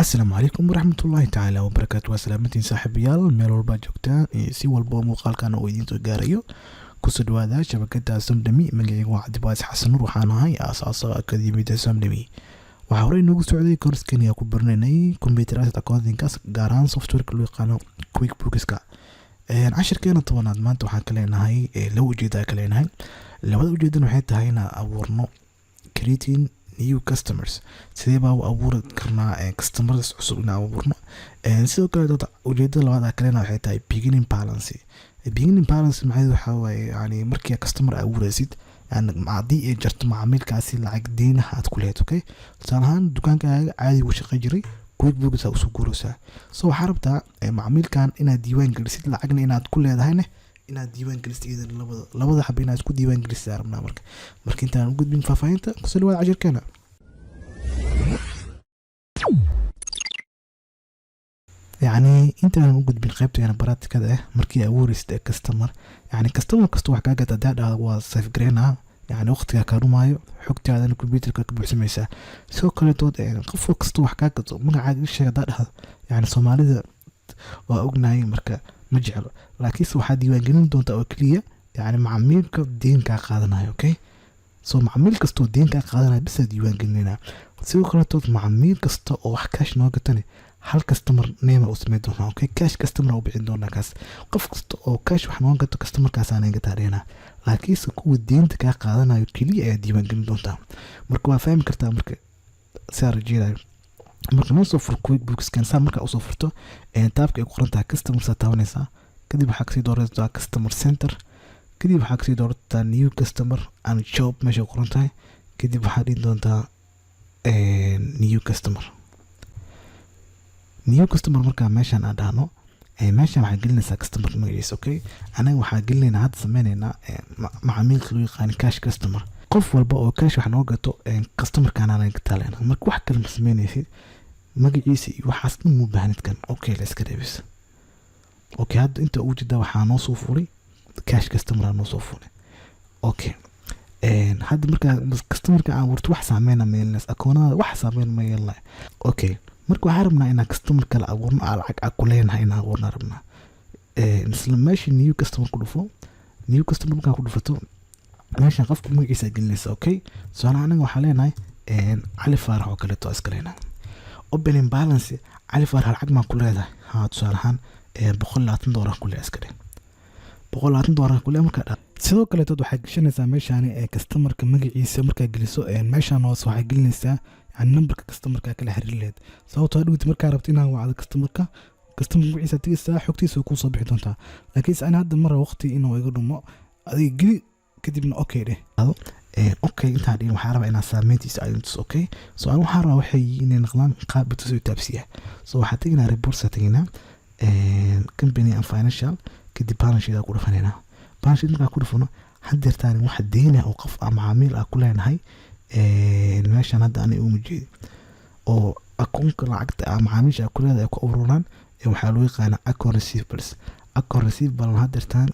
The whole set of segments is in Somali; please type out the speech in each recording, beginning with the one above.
السلام عليكم ورحمة الله تعالى وبركاته. وسلامتين صاحبيال meel walba joogtaan si walba muuqaalkan oo idin soo gaarayo ku soo dhawaada shabakada Samdami. magacaygu waa Cabdibaas Xasan Nuur, waxaan ahay aasaasaha akademiyada Samdami. waxaa horey noogu socday koorskan ku barnaynay computer asset accounting gaar ahaan software loo yaqaano QuickBooks-ka. cashirkeena tobanaad maanta waxaan ka leenahay laba ujeedo ka leenahay. labada ujeedana waxay tahay inaan abuurno creating new customers. sidee baa u abuuri karnaa customers cusub inaan abuurno. sidoo kale ujeedada labaad kalena waxay tahay beginning balance. beginning balance macnaheedu waxa waaye yani markii customer abuuraysid yani haddii ay jarto macaamilkaasi lacag deynaha aad ku leedahay. okay, tusaale ahaan dukaankaaga caadi uu shaqo jiray QuickBooks aad usoo guuraysaa. so waxaa rabtaa macaamilkan inaad diiwaan gelisid, lacagna inaad ku leedahayna inaad diiwaan gelisid. idan labada xab inaad isku diiwaan gelisid rabnaa. marka intaan u gudbin faahfaahinta kusoo dhawaada cashirkeena. يعني انت لما قد بالقيبت يعني برات كذا مركي اوريست كاستمر يعني كاستمر كاستو wax kaaga dadaada waa safe greenha يعني waqtiga ka rumayo xogtaada computerka ka buuxsamaysa. soo kale dood qof kasto wax kaaga magacaaga sheega dadaada yani Soomaalida waa ognahay marka ma jeclo, laakiin waxa diiwaan gelin doonta oo kaliya yani macaamilka deynka qaadanayo. okay, soo macaamil kasto deynka qaadanayo bis diiwaan gelinayna. soo kale dood macaamil kasto oo wax cash noo gatane hal customer name oo sameeyo doona. okay, cash customer oo bixin doona kaas qof kasta oo cash wax noo gato customer kaas aan gataarina, laakiin si kuwa deynta ka qaadanayo kaliya ay diiwaan gelin doonta. marka waa fahmi kartaa marka saar jiray marka noo soo fur QuickBooks kan saa marka usoo furto taabka ay ku qoran tahay customer sa taabanaysa. kadib waxaa kasii dooranaysaa customer center, kadib waxaa kasii doorantaa new customer and job meesha ku qoran tahay. kadib waxaa dhihi doontaa new customer. new customer marka meeshan aan dhahno meeshan waxaa gelinaysaa customer magaciisa. okay, anaga waxaa gelinaynaa hadda sameynaynaa macaamilka loo yaqaan cash customer. qof walba oo cash wax noo gato customer-kan aan gataaleyna. marka wax kale ma sameynaysid magaciisa iyo waxaas dhan mu baahnid kan. okay, la iska reebis. okay, hadda inta uu jida waxaa noo soo furay cash customer aan noo soo furay. okay, hadda marka customer-ka aan warto wax saameyna meelnas akoonada wax saameyna ma yeelna. okay, marka waxaan rabnaa inaan customer kala abuurno lacag ku leenahay inaan abuurno rabnaa. isla meesha new customer ku dhufo. new customer markaa ku dhufato meeshan qofka magaciisa gelinaysa. okay, soo anaga waxaan leenahay Cali Faarax oo kale to iska leenahay. opening balance Cali Faarax lacag ma ku leedahay ha tusaale ahaan $120 ku leeyahay iska dhig $120 ku leeyahay. marka sidoo kale dad waxay gashanaysaa meeshan customer-ka magaciisa markaa geliso meeshan hoos waxay gelinaysaa يعني numberka customer-ka kala xiriireed. sababtoo ah dhigta markaa rabto inaad wacdo customer-ka magaciisa tigisa xogtiisa ku soo bixi doontaa. laakiin aan hadda mar waqti inuu iga dhumo adiga geli kadibna okay dheh. okay, inta dhig waxaan rabaa inaan saameyntiisa ay intus. okay, soo aan waxaan rabaa waxay inay noqdaan qaab soo taabsiya. soo waxaa taginaa report settingina company and financial kadib balance sheet ku dhufanayna. balance sheet markaa ku dhufano haddeertaan wax deyna oo qof ama macaamil ku leenahay meeshan hadda aan u mujeedo oo akoonka lacagta macaamiisha ku leedahay ku ururaan waxaa loo yaqaan account receivables. account receivable haddeertaan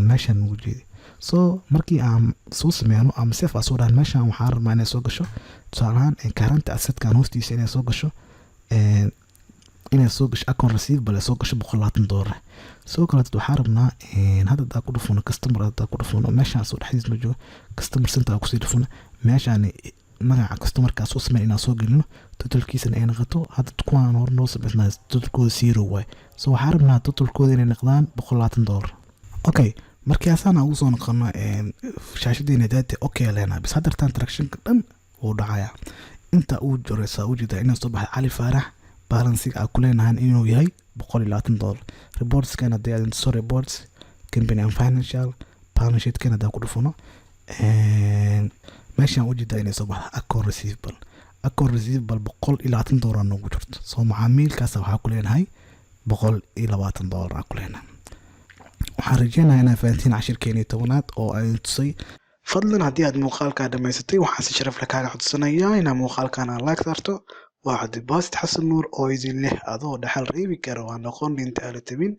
meeshan ugu jeedo. soo markii aan soo sameeyno ama safe soo dhaan meeshan waxaan rabnaa inay soo gasho tusaale ahaan current asset-kan hoostiisa inay soo gasho account receivable soo gasho $120. soo kale waxaan rabnaa hadda ku dhufano customer hadda ku dhufano meeshan soo dhaxdiis ma joogo customer center ku sii dhufano meeshan magaca customer-ka soo sameeyay inaan soo gelino totalkiisana ay noqoto hadda kuwaan hor noo sameysnaa totalkooda 0 way. soo waxaan rabnaa totalkooda inay noqdaan $120. okay, markii asana ugu soo noqono shaashadeena data okay leena bis hadda transaction-ka dhan uu dhacaya inta uu joraysa uu jida inaan soo baxay Cali Faarax balance-ga ku leenahay inuu yahay $120. reports-kana dayada soo reports company and financial balance sheet-kana da ku dhufano meeshan uu jida inay soo baxay account receivable $120 noogu jirto. soo macaamilkaas waxa ku leenahay $120 ku leenahay. waxaan rajeynayaa inaad fahantiin cashirkeena tobanaad oo ay tusay. fadlan haddii aad muuqaalka dhamaysatay waxaan si sharaf leh kaaga codsanayaa inaad muuqaalkan like saarto. waa Cabdibaas Xasan Nuur oo idin leh adoo dhaxal reebi kara waa noqon inta ala tabin.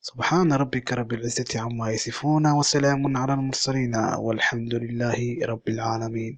subxaana rabbika rabbil izzati amma yasifuuna wa salaamun ala al mursaliin walxamdu lillahi rabbil caalamiin.